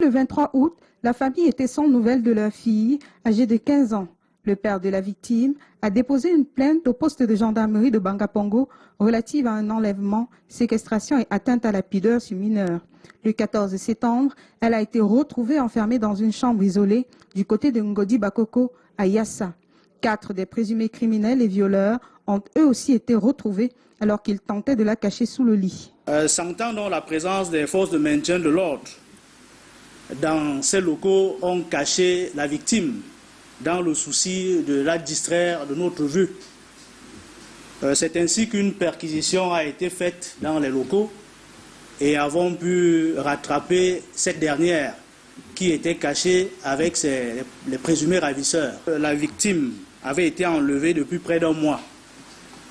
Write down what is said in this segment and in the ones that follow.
le 23 août, la famille était sans nouvelles de leur fille, âgée de 15 ans. Le père de la victime a déposé une plainte au poste de gendarmerie de Bangapongo relative à un enlèvement, séquestration et atteinte à la pudeur sur mineur. Le 14 septembre, elle a été retrouvée enfermée dans une chambre isolée du côté de Ngodi Bakoko à Yassa. 4 des présumés criminels et violeurs ont eux aussi été retrouvés alors qu'ils tentaient de la cacher sous le lit. Sentant donc la présence des forces de maintien de l'ordre dans ces locaux, ont caché la victime dans le souci de la distraire de notre vue. C'est ainsi qu'une perquisition a été faite dans les locaux et avons pu rattraper cette dernière qui était cachée avec les présumés ravisseurs. La victime avait été enlevée depuis près d'un mois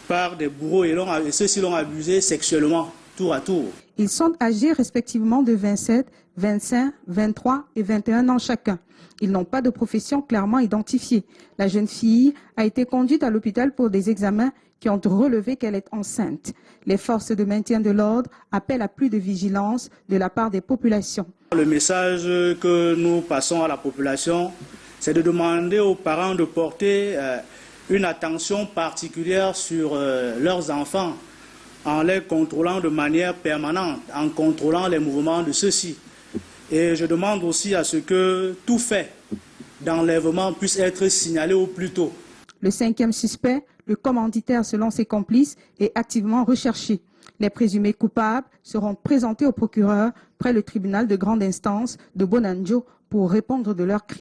par des bourreaux et ceux-ci l'ont abusée sexuellement, tour à tour. Ils sont âgés respectivement de 27, 25, 23 et 21 ans chacun. Ils n'ont pas de profession clairement identifiée. La jeune fille a été conduite à l'hôpital pour des examens qui ont relevé qu'elle est enceinte. Les forces de maintien de l'ordre appellent à plus de vigilance de la part des populations. Le message que nous passons à la population, c'est de demander aux parents de porter une attention particulière sur leurs enfants en les contrôlant de manière permanente, en contrôlant les mouvements de ceux-ci. Et je demande aussi à ce que tout fait d'enlèvement puisse être signalé au plus tôt. Le 5e suspect, le commanditaire selon ses complices, est activement recherché. Les présumés coupables seront présentés au procureur près le tribunal de grande instance de Bonanjo pour répondre de leurs crimes.